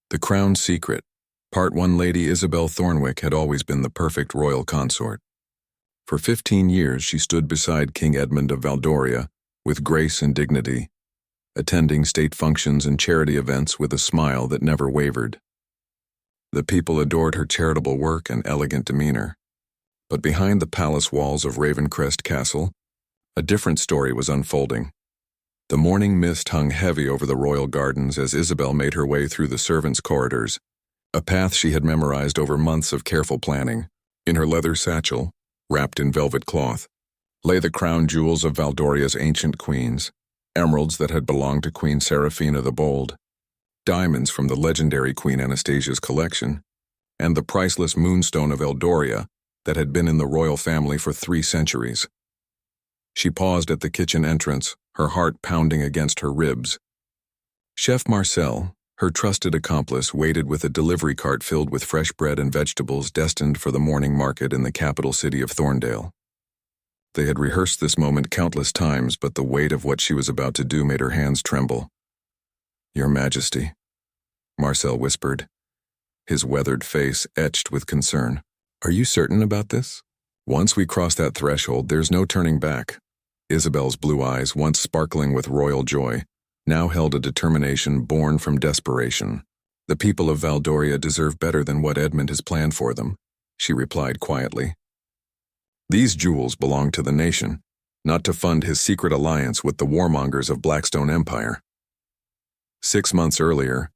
The Crown's Secret. Part 1. Lady Isabel Thornwick had always been the perfect royal consort. For 15 years she stood beside King Edmund of Valdoria with grace and dignity, attending state functions and charity events with a smile that never wavered. The people adored her charitable work and elegant demeanor. But behind the palace walls of Ravencrest Castle, a different story was unfolding. The morning mist hung heavy over the royal gardens as Isabel made her way through the servants' corridors, a path she had memorized over months of careful planning. In her leather satchel, wrapped in velvet cloth, lay the crown jewels of Valdoria's ancient queens, emeralds that had belonged to Queen Seraphina the Bold, diamonds from the legendary Queen Anastasia's collection, and the priceless moonstone of Eldoria that had been in the royal family for 3 centuries. She paused at the kitchen entrance, her heart pounding against her ribs. Chef Marcel, her trusted accomplice, waited with a delivery cart filled with fresh bread and vegetables destined for the morning market in the capital city of Thorndale. They had rehearsed this moment countless times, but the weight of what she was about to do made her hands tremble. "Your Majesty," Marcel whispered, his weathered face etched with concern. "Are you certain about this? Once we cross that threshold, there's no turning back." Isabel's blue eyes, once sparkling with royal joy, now held a determination born from desperation. "The people of Valdoria deserve better than what Edmund has planned for them," she replied quietly. "These jewels belong to the nation, not to fund his secret alliance with the warmongers of Blackstone Empire." 6 months earlier,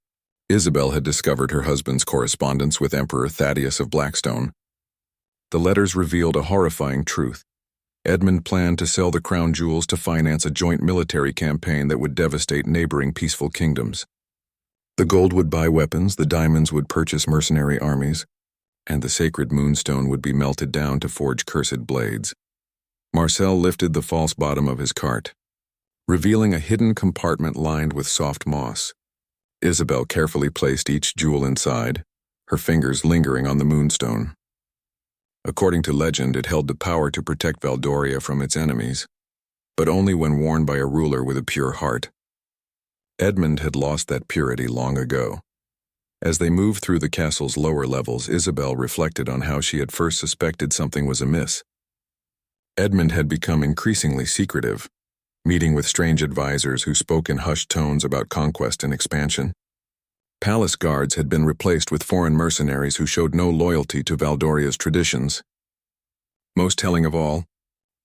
Isabel had discovered her husband's correspondence with Emperor Thaddeus of Blackstone. The letters revealed a horrifying truth. Edmund planned to sell the crown jewels to finance a joint military campaign that would devastate neighboring peaceful kingdoms. The gold would buy weapons, the diamonds would purchase mercenary armies, and the sacred moonstone would be melted down to forge cursed blades. Marcel lifted the false bottom of his cart, revealing a hidden compartment lined with soft moss. Isabel carefully placed each jewel inside, her fingers lingering on the moonstone. According to legend, it held the power to protect Valdoria from its enemies, but only when worn by a ruler with a pure heart. Edmund had lost that purity long ago. As they moved through the castle's lower levels, Isabel reflected on how she had first suspected something was amiss. Edmund had become increasingly secretive, meeting with strange advisors who spoke in hushed tones about conquest and expansion. Palace guards had been replaced with foreign mercenaries who showed no loyalty to Valdoria's traditions. Most telling of all,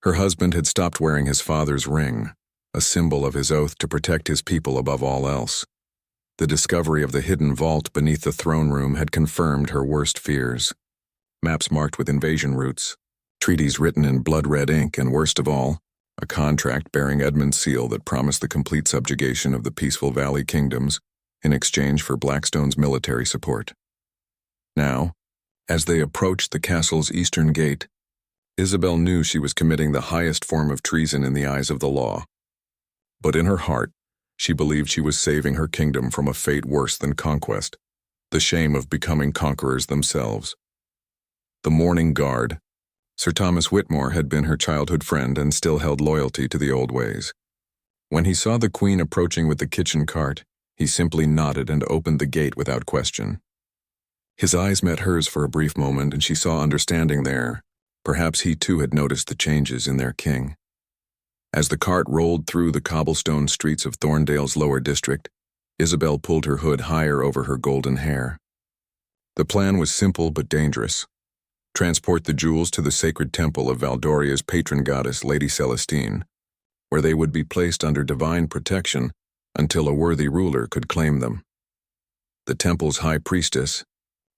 her husband had stopped wearing his father's ring, a symbol of his oath to protect his people above all else. The discovery of the hidden vault beneath the throne room had confirmed her worst fears. Maps marked with invasion routes, treaties written in blood-red ink, and worst of all, a contract bearing Edmund's seal that promised the complete subjugation of the peaceful Valley kingdoms in exchange for Blackstone's military support. Now, as they approached the castle's eastern gate, Isabel knew she was committing the highest form of treason in the eyes of the law. But in her heart, she believed she was saving her kingdom from a fate worse than conquest, the shame of becoming conquerors themselves. The Morning Guard. Sir Thomas Whitmore had been her childhood friend and still held loyalty to the old ways. When he saw the Queen approaching with the kitchen cart, he simply nodded and opened the gate without question. His eyes met hers for a brief moment, and she saw understanding there. Perhaps he too had noticed the changes in their king. As the cart rolled through the cobblestone streets of Thorndale's lower district, Isabel pulled her hood higher over her golden hair. The plan was simple but dangerous. Transport the jewels to the sacred temple of Valdoria's patron goddess, Lady Celestine, where they would be placed under divine protection until a worthy ruler could claim them. The temple's high priestess,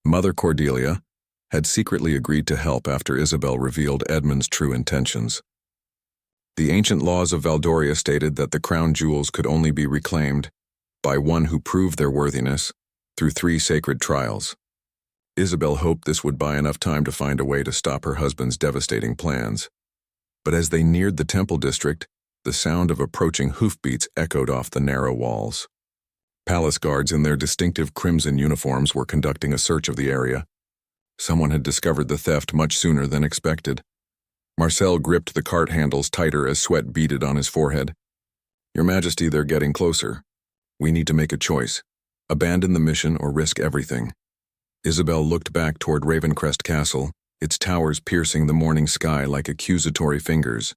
Mother Cordelia, had secretly agreed to help after Isabel revealed Edmund's true intentions. The ancient laws of Valdoria stated that the crown jewels could only be reclaimed by one who proved their worthiness through 3 sacred trials. Isabel hoped this would buy enough time to find a way to stop her husband's devastating plans. But as they neared the temple district, the sound of approaching hoofbeats echoed off the narrow walls. Palace guards in their distinctive crimson uniforms were conducting a search of the area. Someone had discovered the theft much sooner than expected. Marcel gripped the cart handles tighter as sweat beaded on his forehead. "Your Majesty, they're getting closer. We need to make a choice. Abandon the mission or risk everything. Isabel looked back toward Ravencrest Castle, its towers piercing the morning sky like accusatory fingers.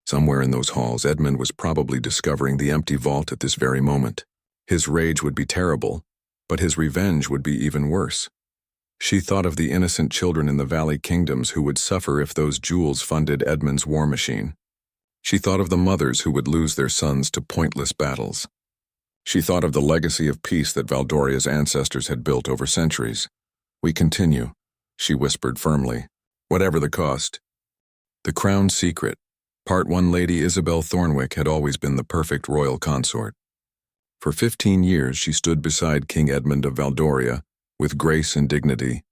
Somewhere in those halls, Edmund was probably discovering the empty vault at this very moment. His rage would be terrible, but his revenge would be even worse. She thought of the innocent children in the Valley Kingdoms who would suffer if those jewels funded Edmund's war machine. She thought of the mothers who would lose their sons to pointless battles. She thought of the legacy of peace that Valdoria's ancestors had built over centuries. "We continue," she whispered firmly, "whatever the cost." The Crown Secret. Part 1. Lady Isabel Thornwick had always been the perfect royal consort. For 15 years she stood beside King Edmund of Valdoria, with grace and dignity,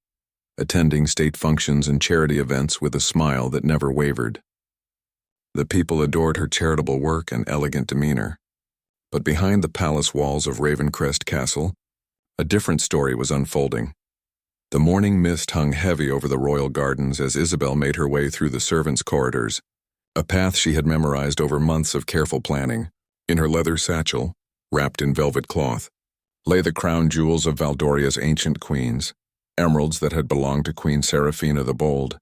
attending state functions and charity events with a smile that never wavered. The people adored her charitable work and elegant demeanor. But behind the palace walls of Ravencrest Castle, a different story was unfolding. The morning mist hung heavy over the royal gardens as Isabel made her way through the servants' corridors, a path she had memorized over months of careful planning. In her leather satchel, wrapped in velvet cloth, lay the crown jewels of Valdoria's ancient queens, emeralds that had belonged to Queen Seraphina the Bold,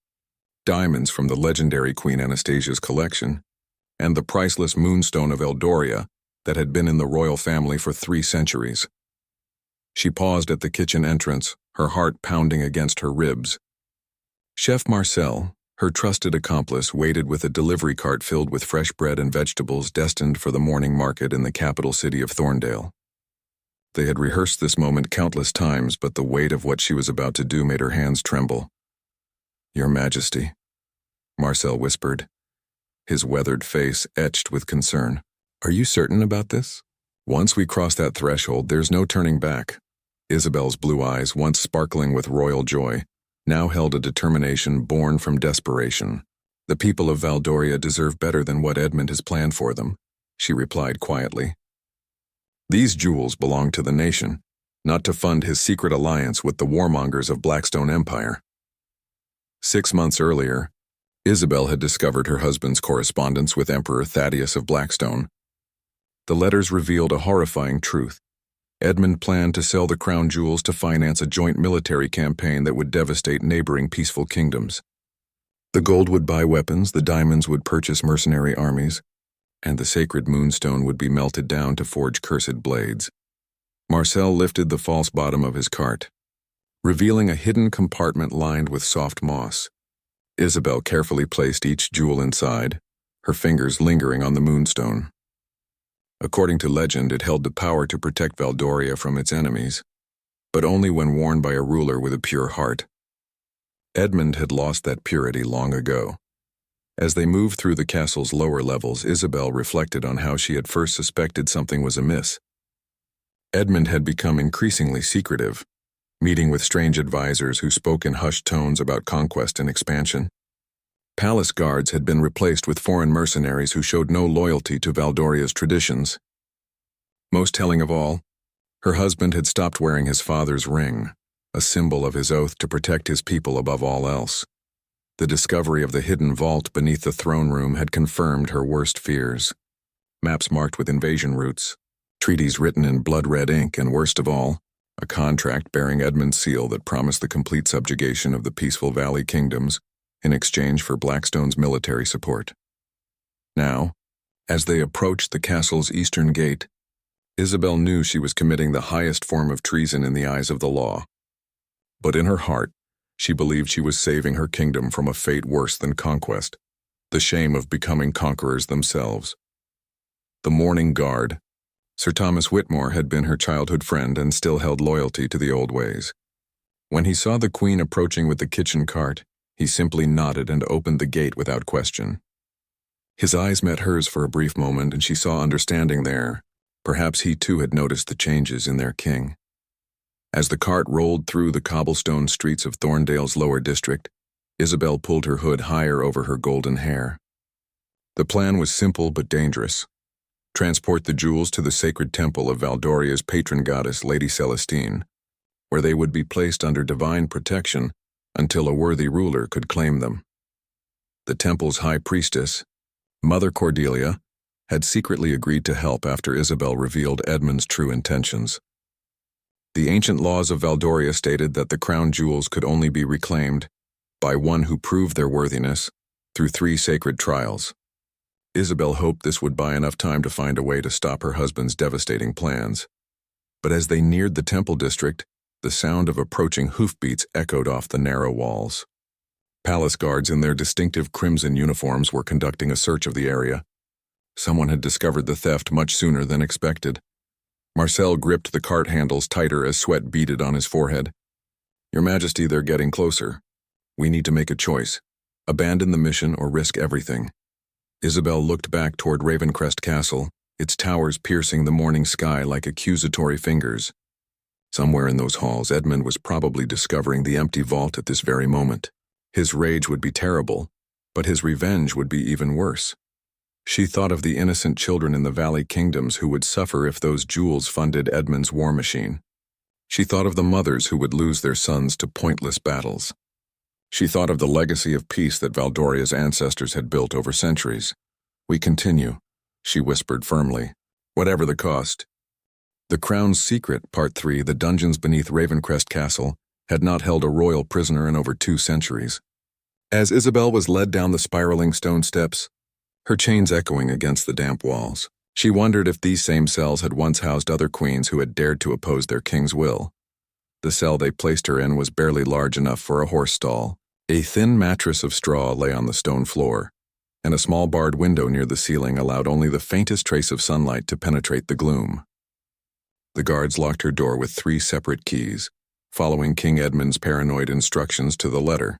diamonds from the legendary Queen Anastasia's collection, and the priceless moonstone of Eldoria that had been in the royal family for 3 centuries. She paused at the kitchen entrance, her heart pounding against her ribs. Chef Marcel, her trusted accomplice, waited with a delivery cart filled with fresh bread and vegetables destined for the morning market in the capital city of Thorndale. They had rehearsed this moment countless times, but the weight of what she was about to do made her hands tremble. "Your Majesty," Marcel whispered, his weathered face etched with concern. "Are you certain about this? Once we cross that threshold, there's no turning back." Isabel's blue eyes, once sparkling with royal joy, now held a determination born from desperation. "The people of Valdoria deserve better than what Edmund has planned for them," she replied quietly. "These jewels belong to the nation, not to fund his secret alliance with the warmongers of Blackstone Empire." 6 months earlier, Isabel had discovered her husband's correspondence with Emperor Thaddeus of Blackstone. The letters revealed a horrifying truth. Edmund planned to sell the crown jewels to finance a joint military campaign that would devastate neighboring peaceful kingdoms. The gold would buy weapons, the diamonds would purchase mercenary armies, and the sacred moonstone would be melted down to forge cursed blades. Marcel lifted the false bottom of his cart, revealing a hidden compartment lined with soft moss. Isabel carefully placed each jewel inside, her fingers lingering on the moonstone. According to legend, it held the power to protect Valdoria from its enemies, but only when worn by a ruler with a pure heart. Edmund had lost that purity long ago. As they moved through the castle's lower levels, Isabel reflected on how she had first suspected something was amiss. Edmund had become increasingly secretive, meeting with strange advisors who spoke in hushed tones about conquest and expansion. Palace guards had been replaced with foreign mercenaries who showed no loyalty to Valdoria's traditions. Most telling of all, her husband had stopped wearing his father's ring, a symbol of his oath to protect his people above all else. The discovery of the hidden vault beneath the throne room had confirmed her worst fears. Maps marked with invasion routes, treaties written in blood-red ink, and worst of all, a contract bearing Edmund's seal that promised the complete subjugation of the peaceful Valley Kingdoms in exchange for Blackstone's military support. Now, as they approached the castle's eastern gate, Isabel knew she was committing the highest form of treason in the eyes of the law. But in her heart, she believed she was saving her kingdom from a fate worse than conquest, the shame of becoming conquerors themselves. The Morning Guard. Sir Thomas Whitmore had been her childhood friend and still held loyalty to the old ways. When he saw the Queen approaching with the kitchen cart, he simply nodded and opened the gate without question. His eyes met hers for a brief moment, and she saw understanding there. Perhaps he too had noticed the changes in their king. As the cart rolled through the cobblestone streets of Thorndale's lower district, Isabel pulled her hood higher over her golden hair. The plan was simple but dangerous. Transport the jewels to the sacred temple of Valdoria's patron goddess, Lady Celestine, where they would be placed under divine protection until a worthy ruler could claim them. The temple's high priestess, Mother Cordelia, had secretly agreed to help after Isabel revealed Edmund's true intentions. The ancient laws of Valdoria stated that the crown jewels could only be reclaimed by one who proved their worthiness through 3 sacred trials. Isabel hoped this would buy enough time to find a way to stop her husband's devastating plans. But as they neared the temple district, the sound of approaching hoofbeats echoed off the narrow walls. Palace guards in their distinctive crimson uniforms were conducting a search of the area. Someone had discovered the theft much sooner than expected. Marcel gripped the cart handles tighter as sweat beaded on his forehead. "Your Majesty, they're getting closer. We need to make a choice. Abandon the mission or risk everything." Isabel looked back toward Ravencrest Castle, its towers piercing the morning sky like accusatory fingers. Somewhere in those halls, Edmund was probably discovering the empty vault at this very moment. His rage would be terrible, but his revenge would be even worse. She thought of the innocent children in the Valley Kingdoms who would suffer if those jewels funded Edmund's war machine. She thought of the mothers who would lose their sons to pointless battles. She thought of the legacy of peace that Valdoria's ancestors had built over centuries. "We continue," she whispered firmly, "whatever the cost." The Crown's Secret, Part 3, The Dungeons Beneath Ravencrest Castle, had not held a royal prisoner in over 2 centuries. As Isabel was led down the spiraling stone steps, her chains echoing against the damp walls, she wondered if these same cells had once housed other queens who had dared to oppose their king's will. The cell they placed her in was barely large enough for a horse stall. A thin mattress of straw lay on the stone floor, and a small barred window near the ceiling allowed only the faintest trace of sunlight to penetrate the gloom. The guards locked her door with 3 separate keys, following King Edmund's paranoid instructions to the letter.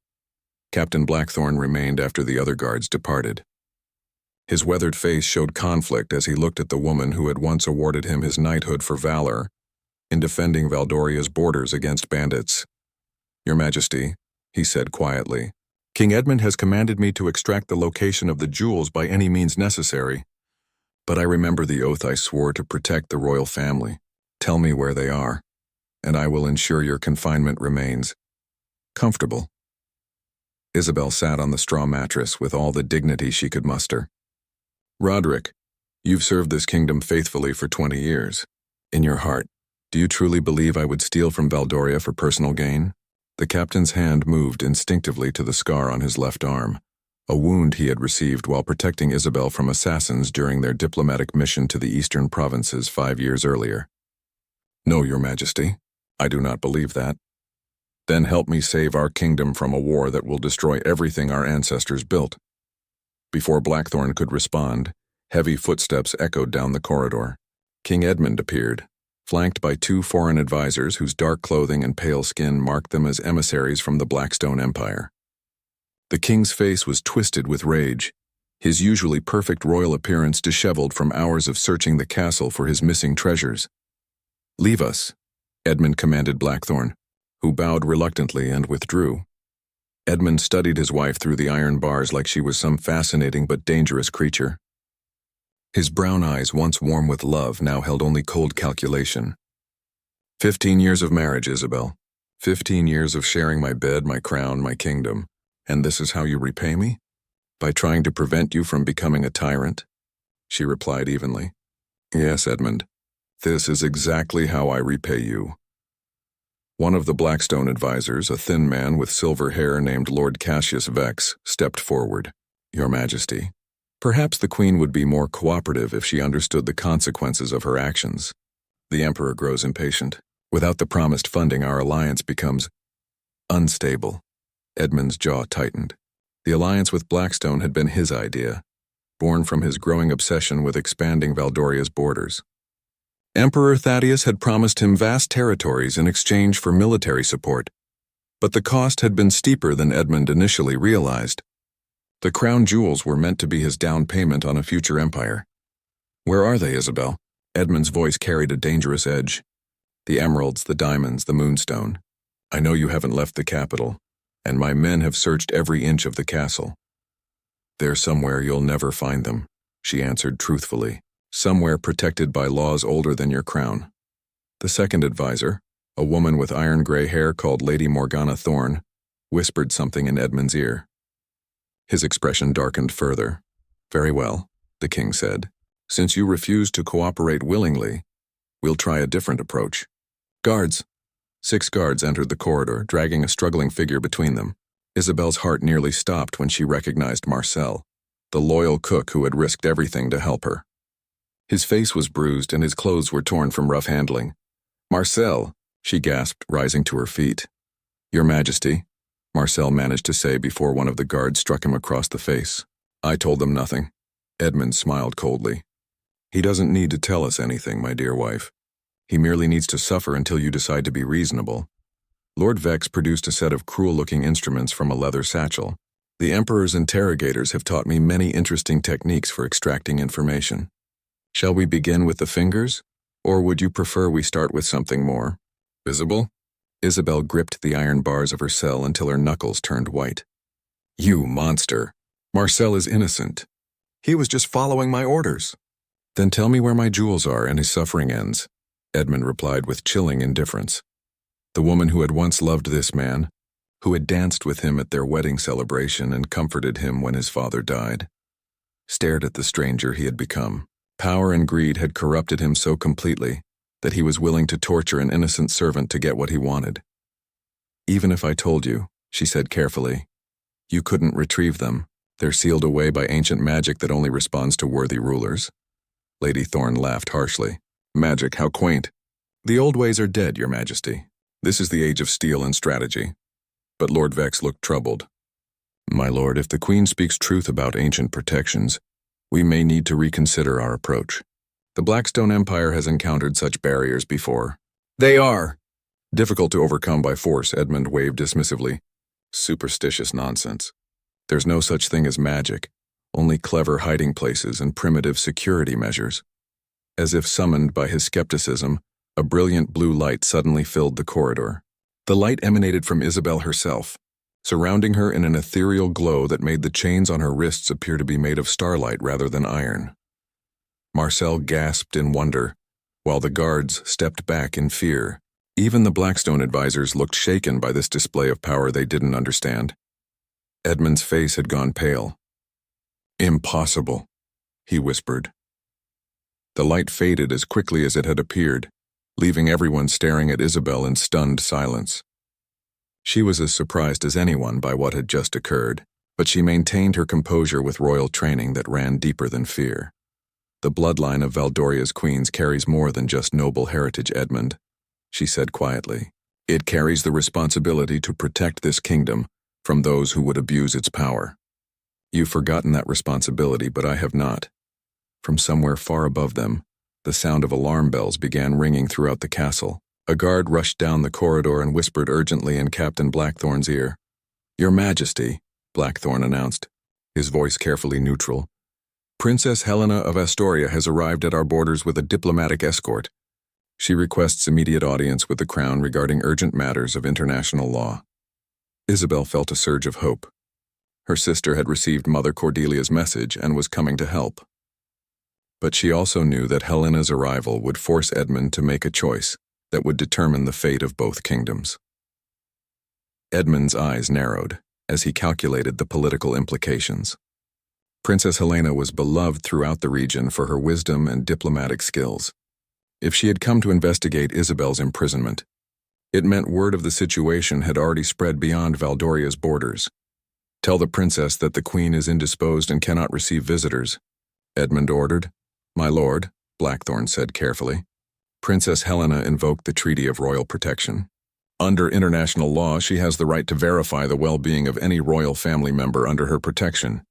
Captain Blackthorne remained after the other guards departed. His weathered face showed conflict as he looked at the woman who had once awarded him his knighthood for valor in defending Valdoria's borders against bandits. "Your Majesty," he said quietly, "King Edmund has commanded me to extract the location of the jewels by any means necessary. But I remember the oath I swore to protect the royal family. Tell me where they are, and I will ensure your confinement remains comfortable." Isabel sat on the straw mattress with all the dignity she could muster. "Roderick, you've served this kingdom faithfully for 20 years. In your heart, do you truly believe I would steal from Valdoria for personal gain?" The captain's hand moved instinctively to the scar on his left arm, a wound he had received while protecting Isabel from assassins during their diplomatic mission to the eastern provinces 5 years earlier. "No, Your Majesty, I do not believe that." "Then help me save our kingdom from a war that will destroy everything our ancestors built." Before Blackthorne could respond, heavy footsteps echoed down the corridor. King Edmund appeared, flanked by 2 foreign advisors whose dark clothing and pale skin marked them as emissaries from the Blackstone Empire. The king's face was twisted with rage, his usually perfect royal appearance disheveled from hours of searching the castle for his missing treasures. "Leave us," Edmund commanded Blackthorne, who bowed reluctantly and withdrew. Edmund studied his wife through the iron bars like she was some fascinating but dangerous creature. His brown eyes, once warm with love, now held only cold calculation. 15 years of marriage, Isabel. 15 years of sharing my bed, my crown, my kingdom. And this is how you repay me? By trying to prevent you from becoming a tyrant?" She replied evenly. "Yes, Edmund. This is exactly how I repay you." One of the Blackstone advisors, a thin man with silver hair named Lord Cassius Vex, stepped forward. "Your Majesty, perhaps the Queen would be more cooperative if she understood the consequences of her actions." The Emperor grows impatient. "Without the promised funding, our alliance becomes unstable." Edmund's jaw tightened. The alliance with Blackstone had been his idea, born from his growing obsession with expanding Valdoria's borders. Emperor Thaddeus had promised him vast territories in exchange for military support, but the cost had been steeper than Edmund initially realized. The crown jewels were meant to be his down payment on a future empire. "Where are they, Isabel?" Edmund's voice carried a dangerous edge. "The emeralds, the diamonds, the moonstone. I know you haven't left the capital, and my men have searched every inch of the castle. They're somewhere you'll never find them," she answered truthfully. "Somewhere protected by laws older than your crown." The second advisor, a woman with iron-gray hair called Lady Morgana Thorne, whispered something in Edmund's ear. His expression darkened further. "Very well," the king said. "Since you refuse to cooperate willingly, we'll try a different approach. Guards! 6 guards entered the corridor, dragging a struggling figure between them. Isabel's heart nearly stopped when she recognized Marcel, the loyal cook who had risked everything to help her. His face was bruised and his clothes were torn from rough handling. "Marcel," she gasped, rising to her feet. "Your Majesty," Marcel managed to say before one of the guards struck him across the face. "I told them nothing." Edmund smiled coldly. "He doesn't need to tell us anything, my dear wife. He merely needs to suffer until you decide to be reasonable." Lord Vex produced a set of cruel-looking instruments from a leather satchel. "The Emperor's interrogators have taught me many interesting techniques for extracting information. Shall we begin with the fingers, or would you prefer we start with something more visible?" Isabel gripped the iron bars of her cell until her knuckles turned white. "You monster! Marcel is innocent. He was just following my orders." "Then tell me where my jewels are and his suffering ends," Edmund replied with chilling indifference. The woman who had once loved this man, who had danced with him at their wedding celebration and comforted him when his father died, stared at the stranger he had become. Power and greed had corrupted him so completely that he was willing to torture an innocent servant to get what he wanted. "Even if I told you," she said carefully, "you couldn't retrieve them. They're sealed away by ancient magic that only responds to worthy rulers." Lady Thorne laughed harshly. "Magic, how quaint. The old ways are dead, Your Majesty. This is the age of steel and strategy." But Lord Vex looked troubled. "My lord, if the Queen speaks truth about ancient protections, we may need to reconsider our approach. The Blackstone Empire has encountered such barriers before." "They are difficult to overcome by force," Edmund waved dismissively. "Superstitious nonsense. There's no such thing as magic, only clever hiding places and primitive security measures." As if summoned by his skepticism, a brilliant blue light suddenly filled the corridor. The light emanated from Isabel herself, surrounding her in an ethereal glow that made the chains on her wrists appear to be made of starlight rather than iron. Marcel gasped in wonder, while the guards stepped back in fear. Even the Blackstone advisors looked shaken by this display of power they didn't understand. Edmund's face had gone pale. "Impossible," he whispered. The light faded as quickly as it had appeared, leaving everyone staring at Isabel in stunned silence. She was as surprised as anyone by what had just occurred, but she maintained her composure with royal training that ran deeper than fear. "The bloodline of Valdoria's queens carries more than just noble heritage, Edmund," she said quietly. "It carries the responsibility to protect this kingdom from those who would abuse its power. You've forgotten that responsibility, but I have not." From somewhere far above them, the sound of alarm bells began ringing throughout the castle. A guard rushed down the corridor and whispered urgently in Captain Blackthorn's ear. "Your Majesty," Blackthorn announced, his voice carefully neutral, "Princess Helena of Astoria has arrived at our borders with a diplomatic escort. She requests immediate audience with the Crown regarding urgent matters of international law." Isabel felt a surge of hope. Her sister had received Mother Cordelia's message and was coming to help. But she also knew that Helena's arrival would force Edmund to make a choice that would determine the fate of both kingdoms. Edmund's eyes narrowed as he calculated the political implications. Princess Helena was beloved throughout the region for her wisdom and diplomatic skills. If she had come to investigate Isabel's imprisonment, it meant word of the situation had already spread beyond Valdoria's borders. "Tell the princess that the queen is indisposed and cannot receive visitors," Edmund ordered. "My lord," Blackthorn said carefully. Princess Helena invoked the Treaty of Royal Protection. Under international law, she has the right to verify the well-being of any royal family member under her protection.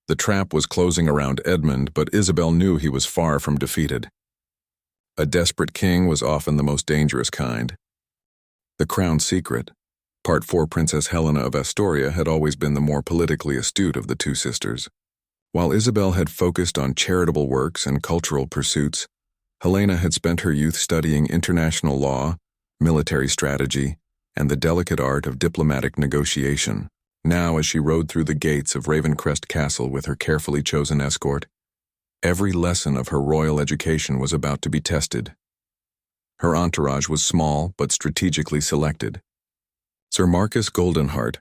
The trap was closing around Edmund, but Isabel knew he was far from defeated. A desperate king was often the most dangerous kind. The crown secret, Part 4 Princess Helena of Astoria, had always been the more politically astute of the two sisters. While Isabel had focused on charitable works and cultural pursuits, Helena had spent her youth studying international law, military strategy, and the delicate art of diplomatic negotiation. Now, as she rode through the gates of Ravencrest Castle with her carefully chosen escort, every lesson of her royal education was about to be tested. Her entourage was small but strategically selected. Sir Marcus Goldenheart,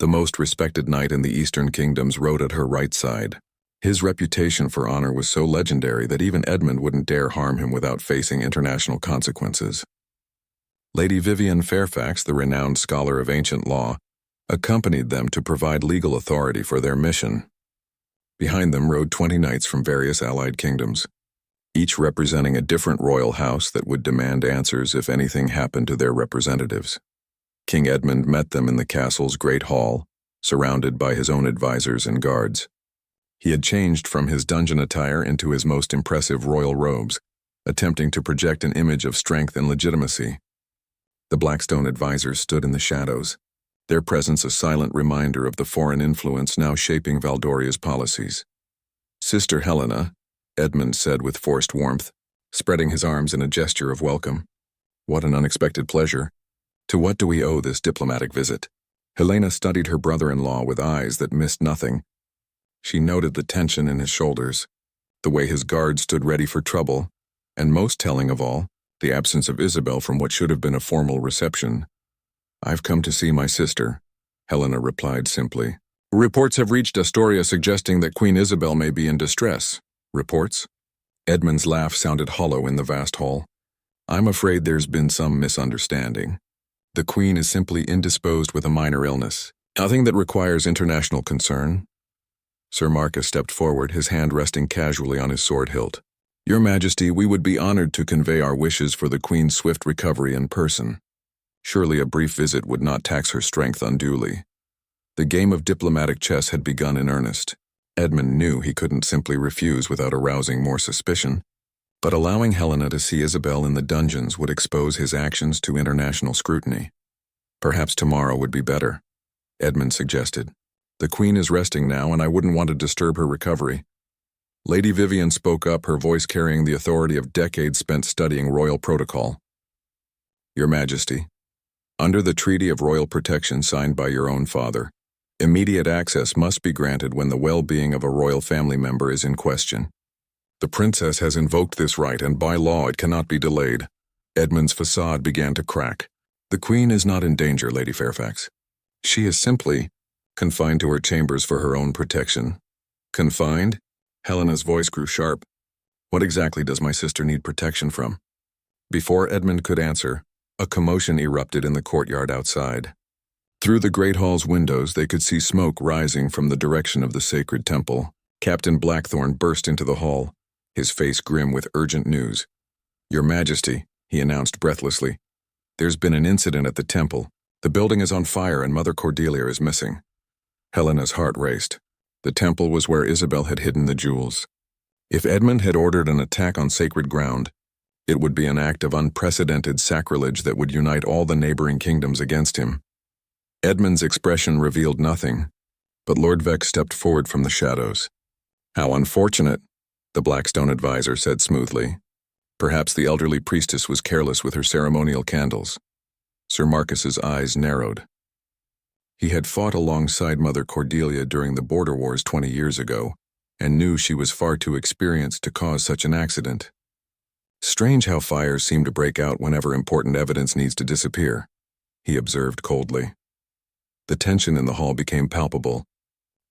the most respected knight in the Eastern Kingdoms, rode at her right side. His reputation for honor was so legendary that even Edmund wouldn't dare harm him without facing international consequences. Lady Vivian Fairfax, the renowned scholar of ancient law, accompanied them to provide legal authority for their mission. Behind them rode 20 knights from various allied kingdoms, each representing a different royal house that would demand answers if anything happened to their representatives. King Edmund met them in the castle's great hall, surrounded by his own advisors and guards. He had changed from his dungeon attire into his most impressive royal robes, attempting to project an image of strength and legitimacy. The Blackstone advisors stood in the shadows, their presence a silent reminder of the foreign influence now shaping Valdoria's policies. "Sister Helena," Edmund said with forced warmth, spreading his arms in a gesture of welcome. "What an unexpected pleasure. To what do we owe this diplomatic visit?" Helena studied her brother-in-law with eyes that missed nothing. She noted the tension in his shoulders, the way his guard stood ready for trouble, and most telling of all, the absence of Isabel from what should have been a formal reception. "I've come to see my sister," Helena replied simply. "Reports have reached Astoria suggesting that Queen Isabel may be in distress." "Reports?" Edmund's laugh sounded hollow in the vast hall. "I'm afraid there's been some misunderstanding. The Queen is simply indisposed with a minor illness. Nothing that requires international concern." Sir Marcus stepped forward, his hand resting casually on his sword hilt. "Your Majesty, we would be honored to convey our wishes for the Queen's swift recovery in person. Surely a brief visit would not tax her strength unduly." The game of diplomatic chess had begun in earnest. Edmund knew he couldn't simply refuse without arousing more suspicion, but allowing Helena to see Isabel in the dungeons would expose his actions to international scrutiny. "Perhaps tomorrow would be better," Edmund suggested. "The Queen is resting now, and I wouldn't want to disturb her recovery." Lady Vivian spoke up, her voice carrying the authority of decades spent studying royal protocol. "Your Majesty, under the Treaty of Royal Protection signed by your own father, immediate access must be granted when the well-being of a royal family member is in question. The princess has invoked this right, and by law it cannot be delayed." Edmund's facade began to crack. "The Queen is not in danger, Lady Fairfax. She is simply confined to her chambers for her own protection." "Confined?" Helena's voice grew sharp. "What exactly does my sister need protection from?" Before Edmund could answer, a commotion erupted in the courtyard outside. Through the great hall's windows they could see smoke rising from the direction of the sacred temple. Captain Blackthorne burst into the hall, his face grim with urgent news. "Your Majesty," he announced breathlessly, "there's been an incident at the temple. The building is on fire and Mother Cordelia is missing." Helena's heart raced. The temple was where Isabel had hidden the jewels. If Edmund had ordered an attack on sacred ground, it would be an act of unprecedented sacrilege that would unite all the neighboring kingdoms against him. Edmund's expression revealed nothing, but Lord Vex stepped forward from the shadows. "How unfortunate," the Blackstone advisor said smoothly. "Perhaps the elderly priestess was careless with her ceremonial candles." Sir Marcus's eyes narrowed. He had fought alongside Mother Cordelia during the border wars 20 years ago, and knew she was far too experienced to cause such an accident. "Strange how fires seem to break out whenever important evidence needs to disappear," he observed coldly. The tension in the hall became palpable.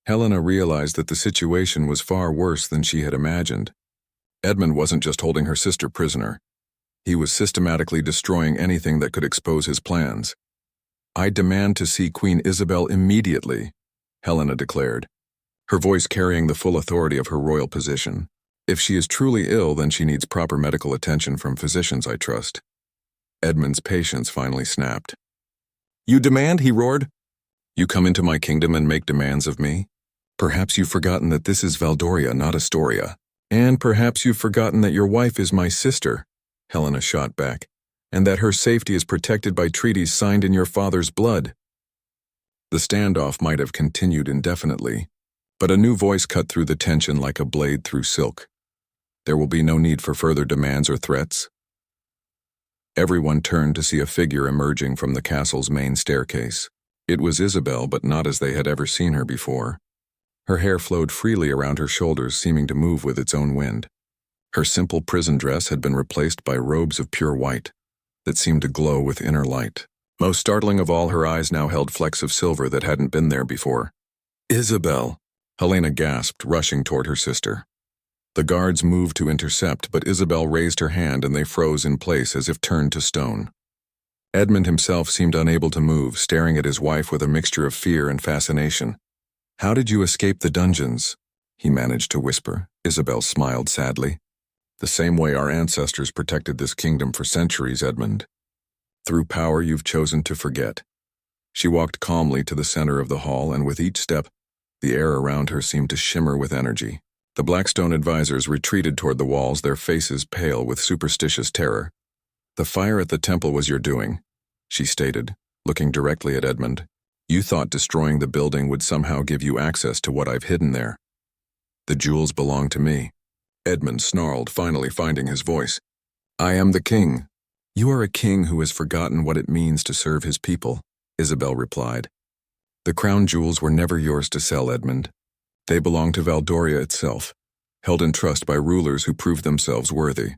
Helena realized that the situation was far worse than she had imagined. Edmund wasn't just holding her sister prisoner. He was systematically destroying anything that could expose his plans. "I demand to see Queen Isabel immediately," Helena declared, her voice carrying the full authority of her royal position. "If she is truly ill, then she needs proper medical attention from physicians, I trust." Edmund's patience finally snapped. "You demand?" he roared. "You come into my kingdom and make demands of me? Perhaps you've forgotten that this is Valdoria, not Astoria. And perhaps you've forgotten that your wife is my sister," Helena shot back, "and that her safety is protected by treaties signed in your father's blood." The standoff might have continued indefinitely, but a new voice cut through the tension like a blade through silk. "There will be no need for further demands or threats." Everyone turned to see a figure emerging from the castle's main staircase. It was Isabel, but not as they had ever seen her before. Her hair flowed freely around her shoulders, seeming to move with its own wind. Her simple prison dress had been replaced by robes of pure white that seemed to glow with inner light. Most startling of all, her eyes now held flecks of silver that hadn't been there before. "Isabel!" Helena gasped, rushing toward her sister. The guards moved to intercept, but Isabel raised her hand and they froze in place as if turned to stone. Edmund himself seemed unable to move, staring at his wife with a mixture of fear and fascination. "How did you escape the dungeons?" he managed to whisper. Isabel smiled sadly. "The same way our ancestors protected this kingdom for centuries, Edmund. Through power you've chosen to forget." She walked calmly to the center of the hall, and with each step, the air around her seemed to shimmer with energy. The Blackstone advisors retreated toward the walls, their faces pale with superstitious terror. "The fire at the temple was your doing," she stated, looking directly at Edmund. "You thought destroying the building would somehow give you access to what I've hidden there. The jewels belong to me." Edmund snarled, finally finding his voice. "I am the king." "You are a king who has forgotten what it means to serve his people," Isabel replied. "The crown jewels were never yours to sell, Edmund. They belong to Valdoria itself, held in trust by rulers who proved themselves worthy."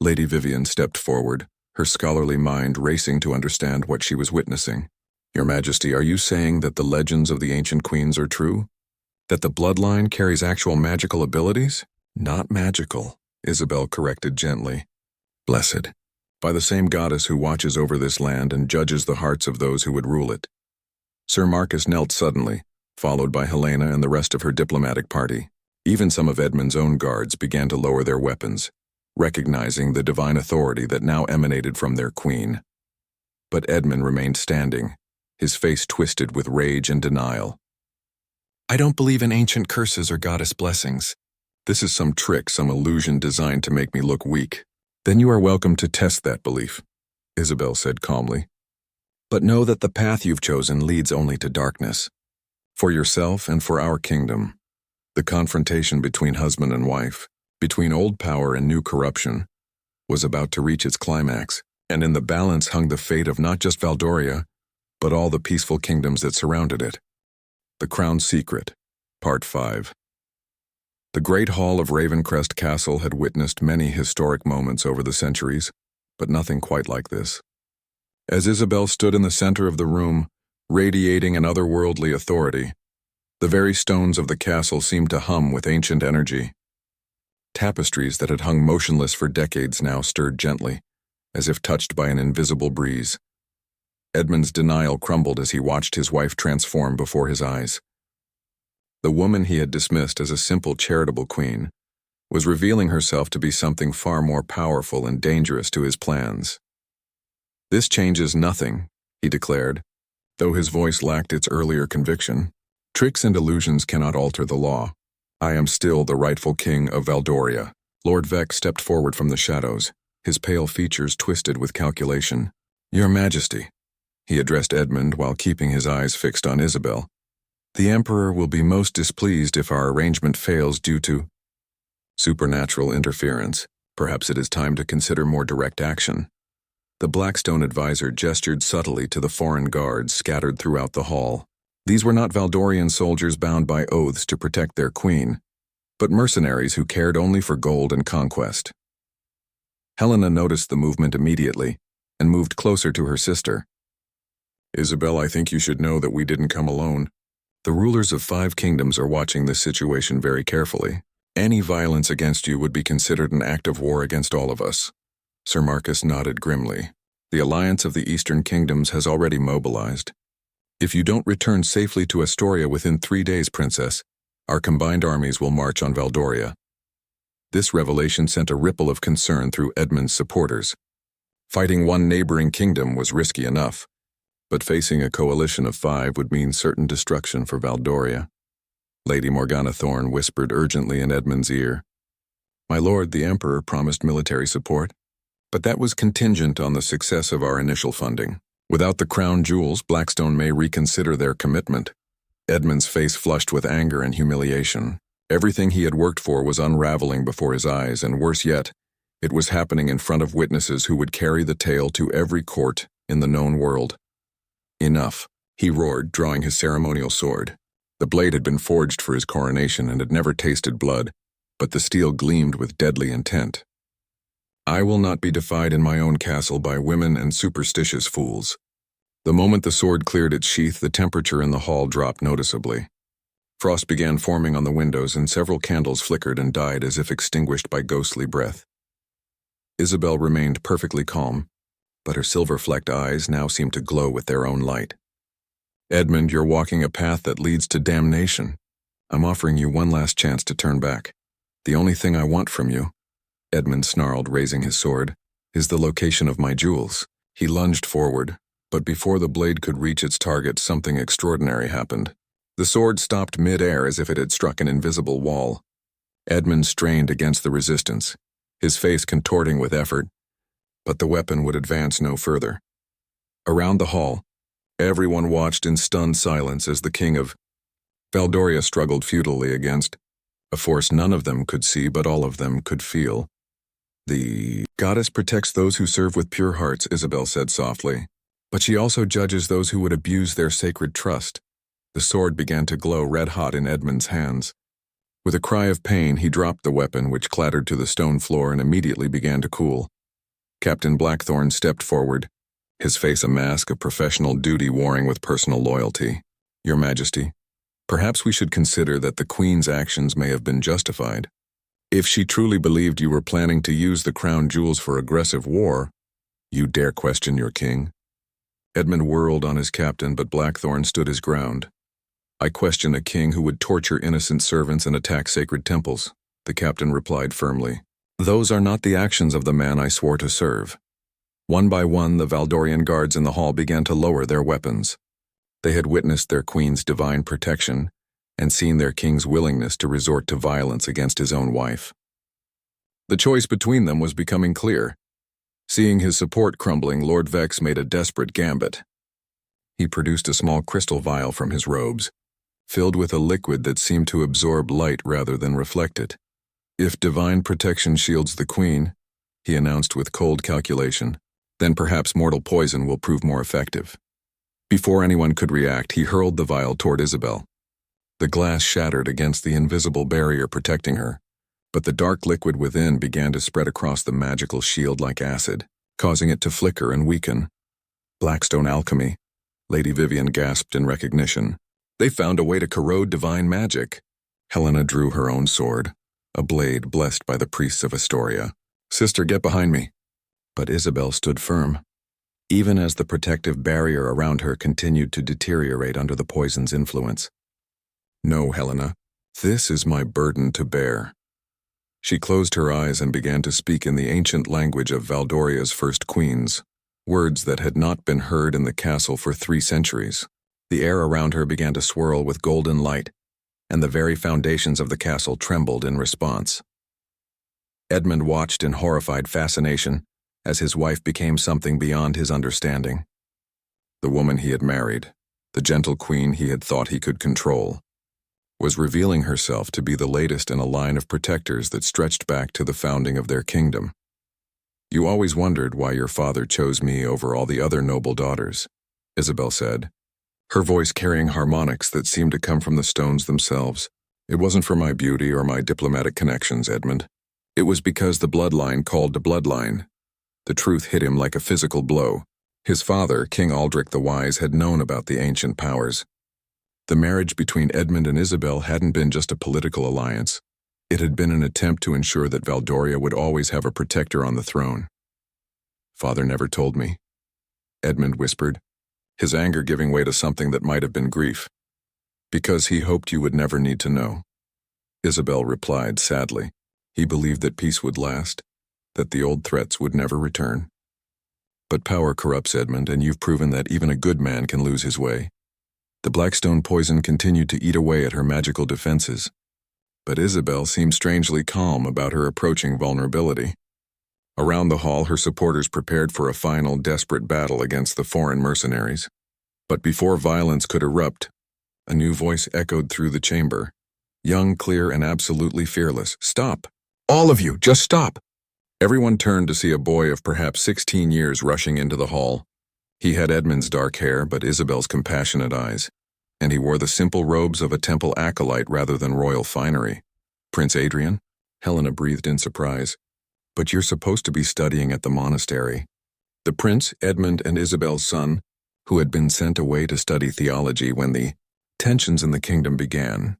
Lady Vivian stepped forward, her scholarly mind racing to understand what she was witnessing. "Your Majesty, are you saying that the legends of the ancient queens are true? That the bloodline carries actual magical abilities?" "Not magical," Isabel corrected gently. "Blessed. By the same goddess who watches over this land and judges the hearts of those who would rule it." Sir Marcus knelt suddenly, followed by Helena and the rest of her diplomatic party. Even some of Edmund's own guards began to lower their weapons, recognizing the divine authority that now emanated from their queen. But Edmund remained standing, his face twisted with rage and denial. "I don't believe in ancient curses or goddess blessings. This is some trick, some illusion designed to make me look weak." "Then you are welcome to test that belief," Isabel said calmly. "But know that the path you've chosen leads only to darkness. For yourself and for our kingdom. The confrontation between husband and wife, between old power and new corruption, was about to reach its climax, and in the balance hung the fate of not just Valdoria, but all the peaceful kingdoms that surrounded it. The Crown Secret, Part 5. The Great Hall of Ravencrest Castle had witnessed many historic moments over the centuries, but nothing quite like this. As Isabel stood in the center of the room, radiating an otherworldly authority, the very stones of the castle seemed to hum with ancient energy. Tapestries that had hung motionless for decades now stirred gently, as if touched by an invisible breeze. Edmund's denial crumbled as he watched his wife transform before his eyes. The woman he had dismissed as a simple charitable queen was revealing herself to be something far more powerful and dangerous to his plans. "This changes nothing," he declared, though his voice lacked its earlier conviction. "Tricks and illusions cannot alter the law. I am still the rightful king of Valdoria." Lord Vex stepped forward from the shadows, his pale features twisted with calculation. "Your Majesty," he addressed Edmund while keeping his eyes fixed on Isabel, "the Emperor will be most displeased if our arrangement fails due to supernatural interference. Perhaps it is time to consider more direct action." The Blackstone advisor gestured subtly to the foreign guards scattered throughout the hall. These were not Valdorian soldiers bound by oaths to protect their queen, but mercenaries who cared only for gold and conquest. Helena noticed the movement immediately and moved closer to her sister. "Isabel, I think you should know that we didn't come alone. The rulers of 5 kingdoms are watching this situation very carefully. Any violence against you would be considered an act of war against all of us." Sir Marcus nodded grimly. "The alliance of the Eastern Kingdoms has already mobilized. If you don't return safely to Astoria within 3 days, Princess, our combined armies will march on Valdoria." This revelation sent a ripple of concern through Edmund's supporters. Fighting one neighboring kingdom was risky enough, but facing a coalition of 5 would mean certain destruction for Valdoria. Lady Morgana Thorne whispered urgently in Edmund's ear. "My lord, the Emperor promised military support, but that was contingent on the success of our initial funding. Without the crown jewels, Blackstone may reconsider their commitment." Edmund's face flushed with anger and humiliation. Everything he had worked for was unraveling before his eyes, and worse yet, it was happening in front of witnesses who would carry the tale to every court in the known world. "Enough," he roared, drawing his ceremonial sword. The blade had been forged for his coronation and had never tasted blood, but the steel gleamed with deadly intent. "I will not be defied in my own castle by women and superstitious fools." The moment the sword cleared its sheath, the temperature in the hall dropped noticeably. Frost began forming on the windows, and several candles flickered and died as if extinguished by ghostly breath. Isabel remained perfectly calm, but her silver-flecked eyes now seemed to glow with their own light. "Edmund, you're walking a path that leads to damnation. I'm offering you one last chance to turn back. The only thing I want from you," Edmund snarled, raising his sword, "is the location of my jewels." He lunged forward, but before the blade could reach its target, something extraordinary happened. The sword stopped mid-air as if it had struck an invisible wall. Edmund strained against the resistance, his face contorting with effort, but the weapon would advance no further. Around the hall, everyone watched in stunned silence as the King of Valdoria struggled futilely against a force none of them could see but all of them could feel. "The goddess protects those who serve with pure hearts," Isabel said softly, "but she also judges those who would abuse their sacred trust." The sword began to glow red-hot in Edmund's hands. With a cry of pain, he dropped the weapon, which clattered to the stone floor and immediately began to cool. Captain Blackthorne stepped forward, his face a mask of professional duty warring with personal loyalty. "Your Majesty, perhaps we should consider that the Queen's actions may have been justified. If she truly believed you were planning to use the crown jewels for aggressive war, you dare question your king?" Edmund whirled on his captain, but Blackthorne stood his ground. "I question a king who would torture innocent servants and attack sacred temples," the captain replied firmly. "Those are not the actions of the man I swore to serve." One by one, the Valdorian guards in the hall began to lower their weapons. They had witnessed their queen's divine protection and seen their king's willingness to resort to violence against his own wife. The choice between them was becoming clear. Seeing his support crumbling, Lord Vex made a desperate gambit. He produced a small crystal vial from his robes, filled with a liquid that seemed to absorb light rather than reflect it. "If divine protection shields the queen," he announced with cold calculation, "then perhaps mortal poison will prove more effective." Before anyone could react, he hurled the vial toward Isabel. The glass shattered against the invisible barrier protecting her, but the dark liquid within began to spread across the magical shield like acid, causing it to flicker and weaken. "Blackstone alchemy," Lady Vivian gasped in recognition. "They found a way to corrode divine magic." Helena drew her own sword, a blade blessed by the priests of Astoria. "Sister, get behind me." But Isabel stood firm, even as the protective barrier around her continued to deteriorate under the poison's influence. "No, Helena, this is my burden to bear." She closed her eyes and began to speak in the ancient language of Valdoria's first queens, words that had not been heard in the castle for 3 centuries. The air around her began to swirl with golden light, and the very foundations of the castle trembled in response. Edmund watched in horrified fascination as his wife became something beyond his understanding. The woman he had married, the gentle queen he had thought he could control, was revealing herself to be the latest in a line of protectors that stretched back to the founding of their kingdom. "You always wondered why your father chose me over all the other noble daughters," Isabel said, her voice carrying harmonics that seemed to come from the stones themselves. "It wasn't for my beauty or my diplomatic connections, Edmund. It was because the bloodline called to bloodline." The truth hit him like a physical blow. His father, King Aldrich the Wise, had known about the ancient powers. The marriage between Edmund and Isabel hadn't been just a political alliance. It had been an attempt to ensure that Valdoria would always have a protector on the throne. "Father never told me," Edmund whispered, his anger giving way to something that might have been grief. "Because he hoped you would never need to know," Isabel replied sadly. "He believed that peace would last, that the old threats would never return. But power corrupts, Edmund, and you've proven that even a good man can lose his way." The Blackstone poison continued to eat away at her magical defenses, but Isabel seemed strangely calm about her approaching vulnerability. Around the hall, her supporters prepared for a final, desperate battle against the foreign mercenaries. But before violence could erupt, a new voice echoed through the chamber. Young, clear, and absolutely fearless. "Stop! All of you, just stop!" Everyone turned to see a boy of perhaps 16 years rushing into the hall. He had Edmund's dark hair, but Isabel's compassionate eyes, and he wore the simple robes of a temple acolyte rather than royal finery. "Prince Adrian?" Helena breathed in surprise. "But you're supposed to be studying at the monastery." The prince, Edmund and Isabel's son, who had been sent away to study theology when the tensions in the kingdom began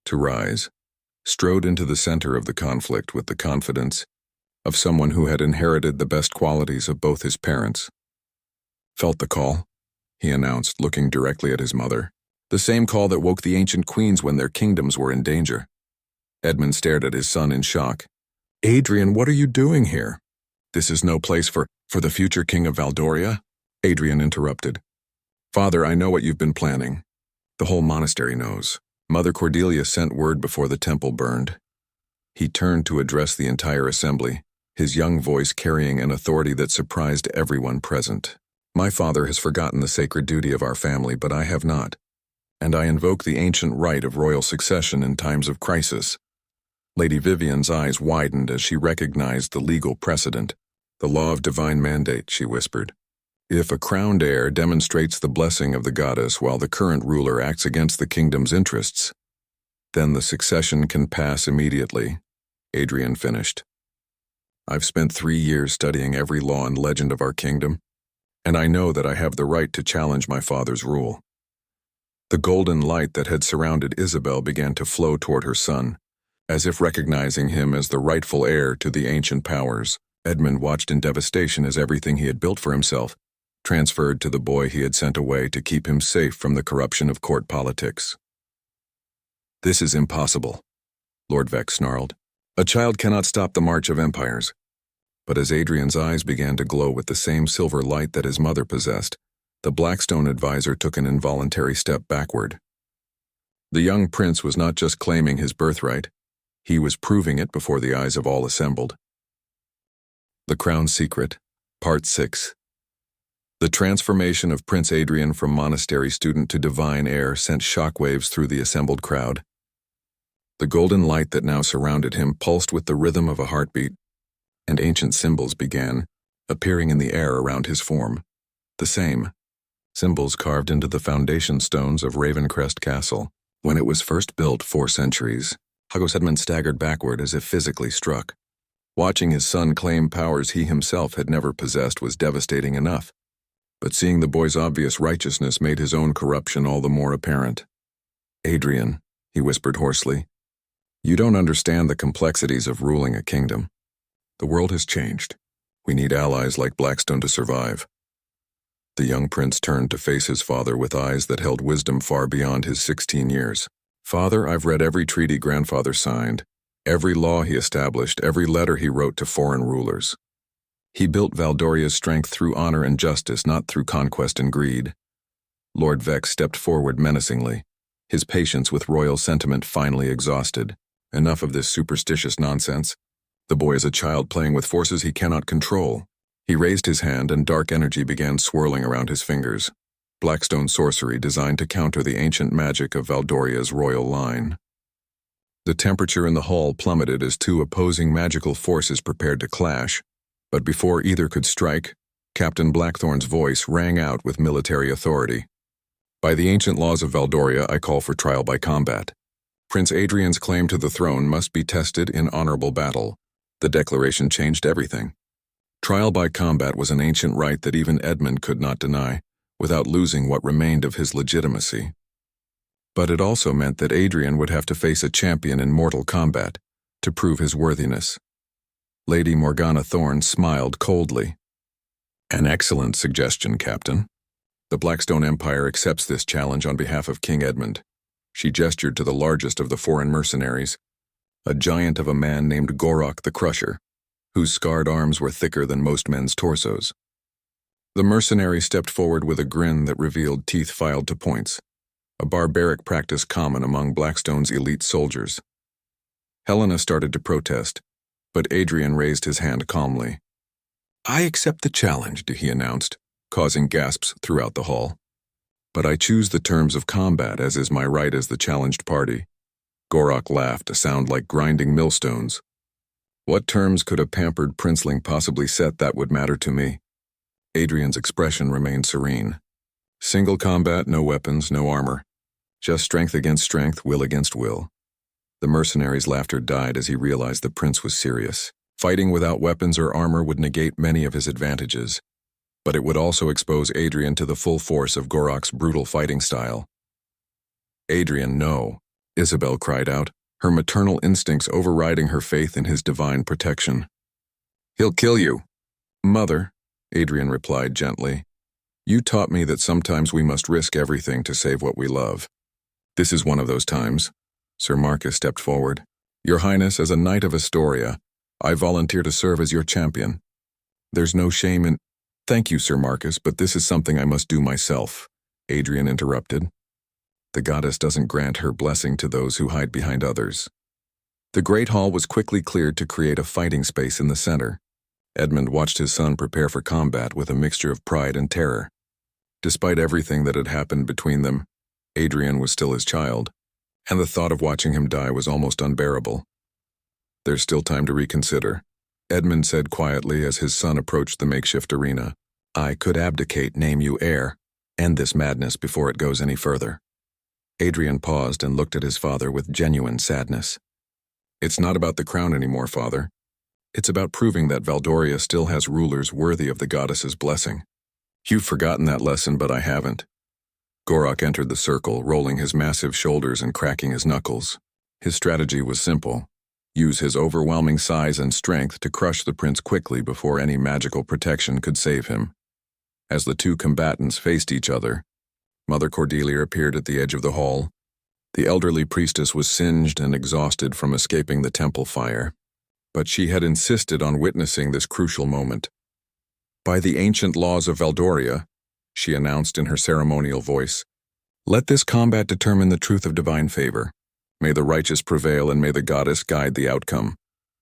to rise, strode into the center of the conflict with the confidence of someone who had inherited the best qualities of both his parents. Felt the call, he announced, looking directly at his mother. The same call that woke the ancient queens when their kingdoms were in danger. Edmund stared at his son in shock. Adrian, what are you doing here? This is no place for the future king of Valdoria? Adrian interrupted. Father, I know what you've been planning. The whole monastery knows. Mother Cordelia sent word before the temple burned. He turned to address the entire assembly, his young voice carrying an authority that surprised everyone present. My father has forgotten the sacred duty of our family, but I have not, and I invoke the ancient right of royal succession in times of crisis. Lady Vivian's eyes widened as she recognized the legal precedent. The law of divine mandate, she whispered. If a crowned heir demonstrates the blessing of the goddess while the current ruler acts against the kingdom's interests, then the succession can pass immediately, Adrian finished. I've spent 3 years studying every law and legend of our kingdom, and I know that I have the right to challenge my father's rule. The golden light that had surrounded Isabel began to flow toward her son, as if recognizing him as the rightful heir to the ancient powers. Edmund watched in devastation as everything he had built for himself transferred to the boy he had sent away to keep him safe from the corruption of court politics. This is impossible, Lord Vex snarled. A child cannot stop the march of empires. But as Adrian's eyes began to glow with the same silver light that his mother possessed, the Blackstone advisor took an involuntary step backward. The young prince was not just claiming his birthright, he was proving it before the eyes of all assembled. The Crown Secret, Part 6. The transformation of Prince Adrian from monastery student to divine heir sent shockwaves through the assembled crowd. The golden light that now surrounded him pulsed with the rhythm of a heartbeat, and ancient symbols began appearing in the air around his form. The same symbols carved into the foundation stones of Ravencrest Castle. When it was first built 4 centuries, Edmund staggered backward as if physically struck. Watching his son claim powers he himself had never possessed was devastating enough, but seeing the boy's obvious righteousness made his own corruption all the more apparent. Adrian, he whispered hoarsely, you don't understand the complexities of ruling a kingdom. The world has changed. We need allies like Blackstone to survive. The young prince turned to face his father with eyes that held wisdom far beyond his 16 years. Father, I've read every treaty grandfather signed, every law he established, every letter he wrote to foreign rulers. He built Valdoria's strength through honor and justice, not through conquest and greed. Lord Vex stepped forward menacingly, his patience with royal sentiment finally exhausted. Enough of this superstitious nonsense. The boy is a child playing with forces he cannot control. He raised his hand and dark energy began swirling around his fingers. Blackstone sorcery designed to counter the ancient magic of Valdoria's royal line. The temperature in the hall plummeted as 2 opposing magical forces prepared to clash, but before either could strike, Captain Blackthorn's voice rang out with military authority. By the ancient laws of Valdoria, I call for trial by combat. Prince Adrian's claim to the throne must be tested in honorable battle. The declaration changed everything. Trial by combat was an ancient right that even Edmund could not deny, without losing what remained of his legitimacy. But it also meant that Adrian would have to face a champion in mortal combat to prove his worthiness. Lady Morgana Thorne smiled coldly. An excellent suggestion, Captain. The Blackstone Empire accepts this challenge on behalf of King Edmund. She gestured to the largest of the foreign mercenaries, a giant of a man named Gorok the Crusher, whose scarred arms were thicker than most men's torsos. The mercenary stepped forward with a grin that revealed teeth filed to points, a barbaric practice common among Blackstone's elite soldiers. Helena started to protest, but Adrian raised his hand calmly. I accept the challenge, he announced, causing gasps throughout the hall. But I choose the terms of combat, as is my right as the challenged party. Gorok laughed, a sound like grinding millstones. What terms could a pampered princeling possibly set that would matter to me? Adrian's expression remained serene. Single combat, no weapons, no armor. Just strength against strength, will against will. The mercenary's laughter died as he realized the prince was serious. Fighting without weapons or armor would negate many of his advantages, but it would also expose Adrian to the full force of Gorok's brutal fighting style. Adrian, no, Isabel cried out, her maternal instincts overriding her faith in his divine protection. He'll kill you. Mother, Adrian replied gently. You taught me that sometimes we must risk everything to save what we love. This is one of those times. Sir Marcus stepped forward. Your Highness, as a Knight of Astoria, I volunteer to serve as your champion. There's no shame in— Thank you, Sir Marcus, but this is something I must do myself, Adrian interrupted. The goddess doesn't grant her blessing to those who hide behind others. The Great Hall was quickly cleared to create a fighting space in the center. Edmund watched his son prepare for combat with a mixture of pride and terror. Despite everything that had happened between them, Adrian was still his child, and the thought of watching him die was almost unbearable. There's still time to reconsider, Edmund said quietly as his son approached the makeshift arena. I could abdicate, name you heir, end this madness before it goes any further. Adrian paused and looked at his father with genuine sadness. It's not about the crown anymore, father. It's about proving that Valdoria still has rulers worthy of the goddess's blessing. You've forgotten that lesson, but I haven't. Gorok entered the circle, rolling his massive shoulders and cracking his knuckles. His strategy was simple. Use his overwhelming size and strength to crush the prince quickly before any magical protection could save him. As the two combatants faced each other, Mother Cordelia appeared at the edge of the hall. The elderly priestess was singed and exhausted from escaping the temple fire, but she had insisted on witnessing this crucial moment. By the ancient laws of Valdoria, she announced in her ceremonial voice, let this combat determine the truth of divine favor. May the righteous prevail and may the goddess guide the outcome.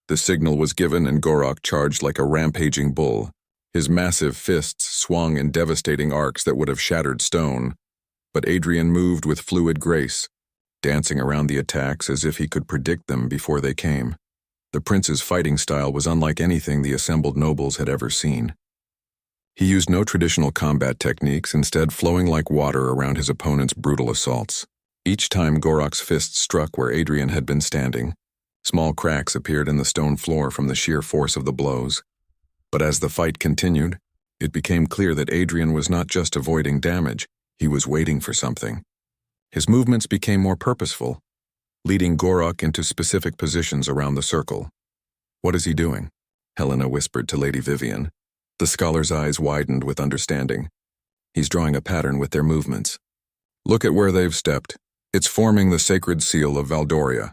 The signal was given and Gorok charged like a rampaging bull. His massive fists swung in devastating arcs that would have shattered stone. But Adrian moved with fluid grace, dancing around the attacks as if he could predict them before they came. The prince's fighting style was unlike anything the assembled nobles had ever seen. He used no traditional combat techniques, instead flowing like water around his opponent's brutal assaults. Each time Gorok's fist struck where Adrian had been standing, small cracks appeared in the stone floor from the sheer force of the blows. But as the fight continued, it became clear that Adrian was not just avoiding damage, he was waiting for something. His movements became more purposeful, leading Gorok into specific positions around the circle. What is he doing? Helena whispered to Lady Vivian. The scholar's eyes widened with understanding. He's drawing a pattern with their movements. Look at where they've stepped. It's forming the sacred seal of Valdoria.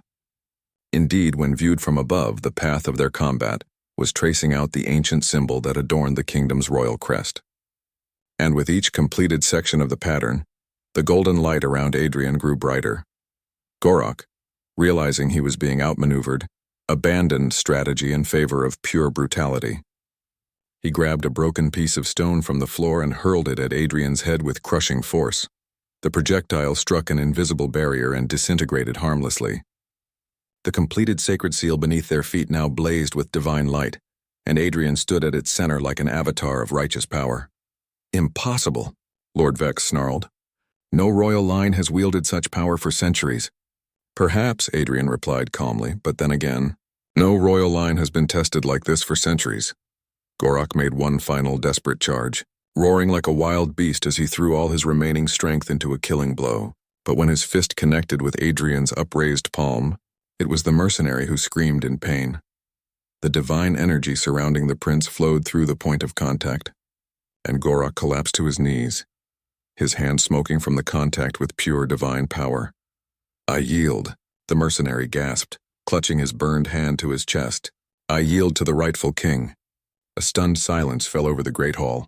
Indeed, when viewed from above, the path of their combat was tracing out the ancient symbol that adorned the kingdom's royal crest. And with each completed section of the pattern, the golden light around Adrian grew brighter. Gorok, realizing he was being outmaneuvered, abandoned strategy in favor of pure brutality. He grabbed a broken piece of stone from the floor and hurled it at Adrian's head with crushing force. The projectile struck an invisible barrier and disintegrated harmlessly. The completed sacred seal beneath their feet now blazed with divine light, and Adrian stood at its center like an avatar of righteous power. Impossible, Lord Vex snarled. No royal line has wielded such power for centuries. Perhaps, Adrian replied calmly, but then again, no royal line has been tested like this for centuries. Gorok made one final desperate charge, roaring like a wild beast as he threw all his remaining strength into a killing blow. But when his fist connected with Adrian's upraised palm, it was the mercenary who screamed in pain. The divine energy surrounding the prince flowed through the point of contact, and Gorok collapsed to his knees, his hand smoking from the contact with pure divine power. I yield, the mercenary gasped, clutching his burned hand to his chest. I yield to the rightful king. A stunned silence fell over the great hall.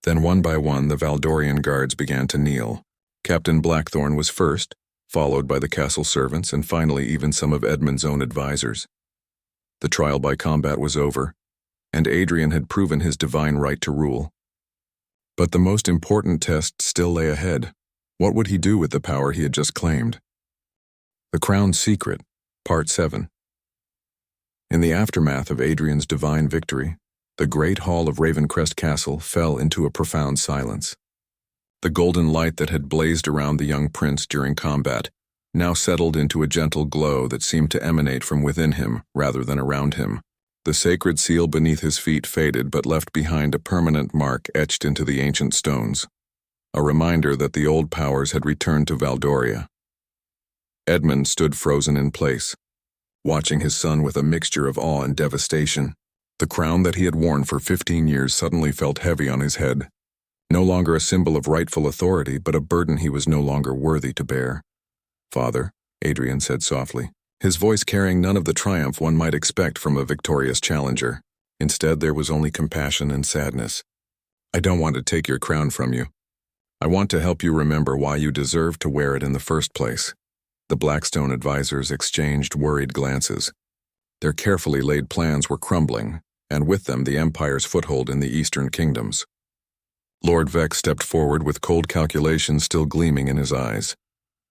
Then one by one the Valdorian guards began to kneel. Captain Blackthorn was first, followed by the castle servants and finally even some of Edmund's own advisors. The trial by combat was over, and Adrian had proven his divine right to rule. But the most important test still lay ahead. What would he do with the power he had just claimed? The Crown's Secret, Part 7. In the aftermath of Adrian's divine victory, the great hall of Ravencrest Castle fell into a profound silence. The golden light that had blazed around the young prince during combat now settled into a gentle glow that seemed to emanate from within him rather than around him. The sacred seal beneath his feet faded but left behind a permanent mark etched into the ancient stones, a reminder that the old powers had returned to Valdoria. Edmund stood frozen in place, watching his son with a mixture of awe and devastation. The crown that he had worn for 15 years suddenly felt heavy on his head. No longer a symbol of rightful authority, but a burden he was no longer worthy to bear. "Father," Adrian said softly, his voice carrying none of the triumph one might expect from a victorious challenger. Instead, there was only compassion and sadness. "I don't want to take your crown from you. I want to help you remember why you deserved to wear it in the first place." The Blackstone advisors exchanged worried glances. Their carefully laid plans were crumbling, and with them the Empire's foothold in the Eastern Kingdoms. Lord Vex stepped forward with cold calculation still gleaming in his eyes.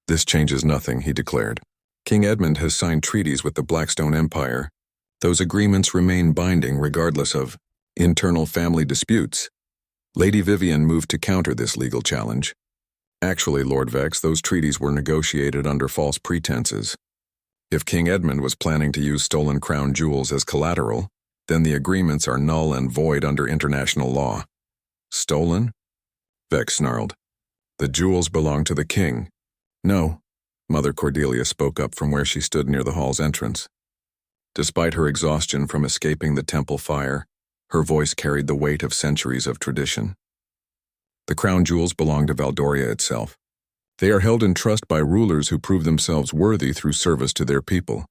"This changes nothing," he declared. "King Edmund has signed treaties with the Blackstone Empire. Those agreements remain binding regardless of internal family disputes." Lady Vivian moved to counter this legal challenge. "Actually, Lord Vex, those treaties were negotiated under false pretenses. If King Edmund was planning to use stolen crown jewels as collateral, then the agreements are null and void under international law." "Stolen?" Vex snarled. "The jewels belong to the king." "No," Mother Cordelia spoke up from where she stood near the hall's entrance. Despite her exhaustion from escaping the temple fire, her voice carried the weight of centuries of tradition. "The crown jewels belong to Valdoria itself. They are held in trust by rulers who prove themselves worthy through service to their people."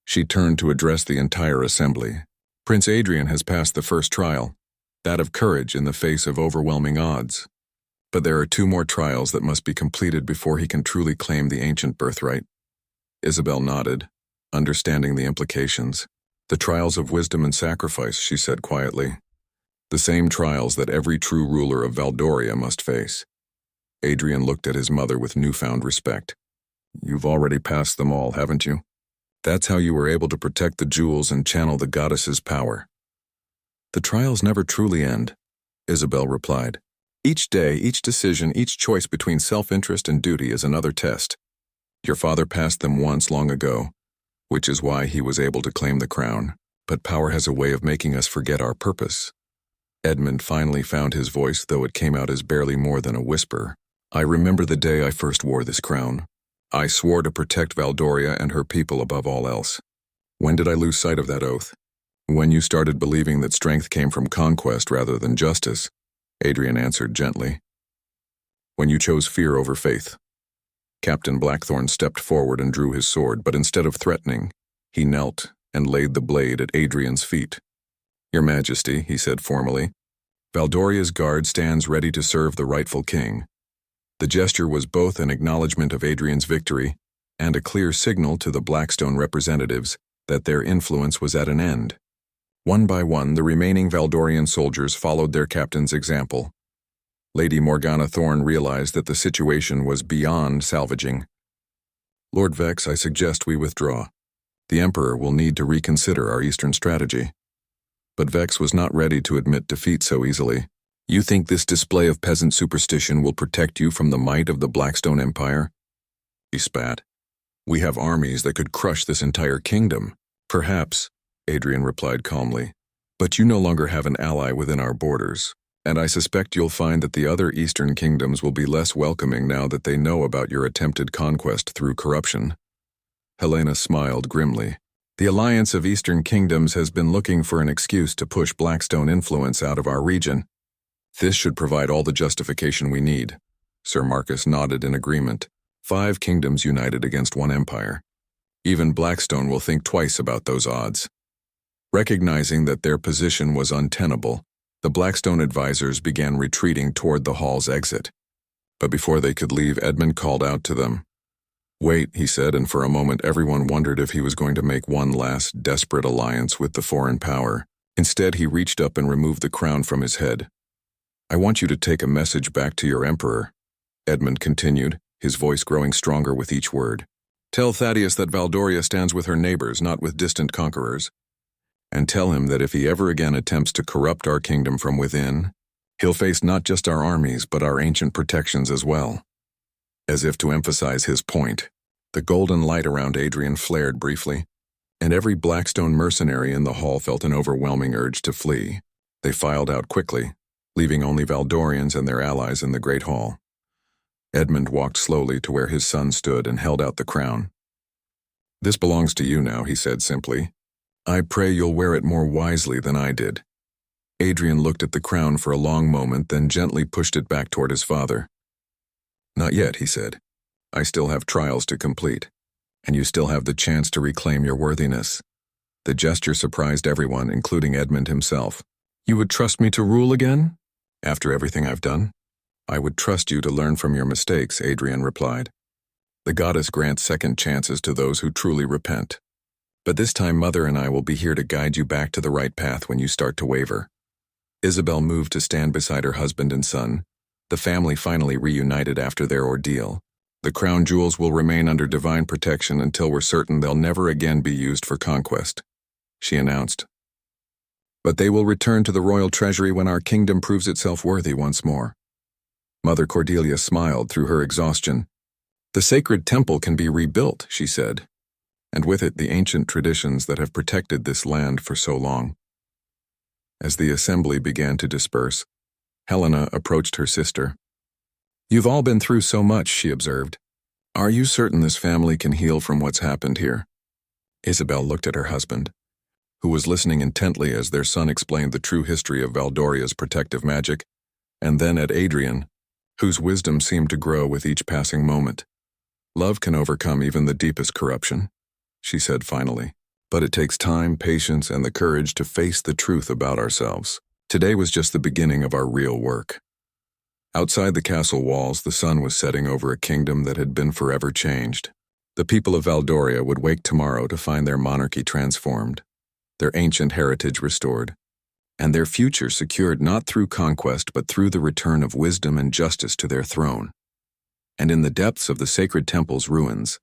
She turned to address the entire assembly. "Prince Adrian has passed the first trial, that of courage in the face of overwhelming odds. But there are 2 more trials that must be completed before he can truly claim the ancient birthright." Isabel nodded, understanding the implications. "The trials of wisdom and sacrifice," she said quietly. "The same trials that every true ruler of Valdoria must face." Adrian looked at his mother with newfound respect. "You've already passed them all, haven't you? That's how you were able to protect the jewels and channel the goddess's power." "The trials never truly end," Isabel replied. "Each day, each decision, each choice between self-interest and duty is another test. Your father passed them once long ago, which is why he was able to claim the crown. But power has a way of making us forget our purpose." Edmund finally found his voice, though it came out as barely more than a whisper. "I remember the day I first wore this crown. I swore to protect Valdoria and her people above all else. When did I lose sight of that oath? When you started believing that strength came from conquest rather than justice," Adrian answered gently. "When you chose fear over faith." Captain Blackthorne stepped forward and drew his sword, but instead of threatening, he knelt and laid the blade at Adrian's feet. "Your Majesty," he said formally, "Valdoria's guard stands ready to serve the rightful king." The gesture was both an acknowledgement of Adrian's victory and a clear signal to the Blackstone representatives that their influence was at an end. One by one, the remaining Valdorian soldiers followed their captain's example. Lady Morgana Thorne realized that the situation was beyond salvaging. "Lord Vex, I suggest we withdraw. The Emperor will need to reconsider our eastern strategy." But Vex was not ready to admit defeat so easily. "You think this display of peasant superstition will protect you from the might of the Blackstone Empire?" He spat. "We have armies that could crush this entire kingdom." "Perhaps," Adrian replied calmly, "but you no longer have an ally within our borders. And I suspect you'll find that the other eastern kingdoms will be less welcoming now that they know about your attempted conquest through corruption." Helena smiled grimly. "The Alliance of Eastern Kingdoms has been looking for an excuse to push Blackstone influence out of our region. This should provide all the justification we need." Sir Marcus nodded in agreement. 5 kingdoms united against 1 empire. Even Blackstone will think twice about those odds. Recognizing that their position was untenable, the Blackstone advisors began retreating toward the hall's exit. But before they could leave, Edmund called out to them. "Wait," he said, and for a moment everyone wondered if he was going to make one last desperate alliance with the foreign power. Instead, he reached up and removed the crown from his head. "I want you to take a message back to your emperor," Edmund continued, his voice growing stronger with each word. "Tell Thaddeus that Valdoria stands with her neighbors, not with distant conquerors. And tell him that if he ever again attempts to corrupt our kingdom from within, he'll face not just our armies, but our ancient protections as well." As if to emphasize his point, the golden light around Adrian flared briefly, and every Blackstone mercenary in the hall felt an overwhelming urge to flee. They filed out quickly, leaving only Valdorians and their allies in the great hall. Edmund walked slowly to where his son stood and held out the crown. "This belongs to you now," he said simply. "I pray you'll wear it more wisely than I did." Adrian looked at the crown for a long moment, then gently pushed it back toward his father. "Not yet," he said. "I still have trials to complete, and you still have the chance to reclaim your worthiness." The gesture surprised everyone, including Edmund himself. "You would trust me to rule again? After everything I've done?" "I would trust you to learn from your mistakes," Adrian replied. "The goddess grants second chances to those who truly repent. But this time Mother and I will be here to guide you back to the right path when you start to waver." Isabel moved to stand beside her husband and son, the family finally reunited after their ordeal. "The crown jewels will remain under divine protection until we're certain they'll never again be used for conquest," she announced. "But they will return to the royal treasury when our kingdom proves itself worthy once more." Mother Cordelia smiled through her exhaustion. "The sacred temple can be rebuilt," she said, "and with it the ancient traditions that have protected this land for so long." As the assembly began to disperse, Helena approached her sister. "You've all been through so much," she observed. "Are you certain this family can heal from what's happened here?" Isabel looked at her husband, who was listening intently as their son explained the true history of Valdoria's protective magic, and then at Adrian, whose wisdom seemed to grow with each passing moment. "Love can overcome even the deepest corruption," she said finally. "But it takes time, patience, and the courage to face the truth about ourselves. Today was just the beginning of our real work." Outside the castle walls, the sun was setting over a kingdom that had been forever changed. The people of Valdoria would wake tomorrow to find their monarchy transformed, their ancient heritage restored, and their future secured not through conquest but through the return of wisdom and justice to their throne. And in the depths of the sacred temple's ruins,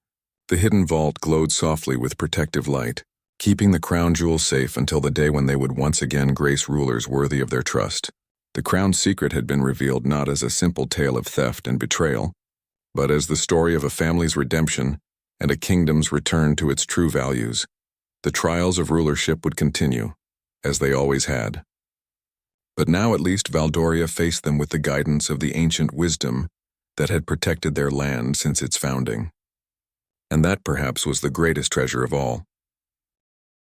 the hidden vault glowed softly with protective light, keeping the crown jewels safe until the day when they would once again grace rulers worthy of their trust. The crown's secret had been revealed not as a simple tale of theft and betrayal, but as the story of a family's redemption and a kingdom's return to its true values. The trials of rulership would continue, as they always had. But now at least Valdoria faced them with the guidance of the ancient wisdom that had protected their land since its founding. And that perhaps was the greatest treasure of all.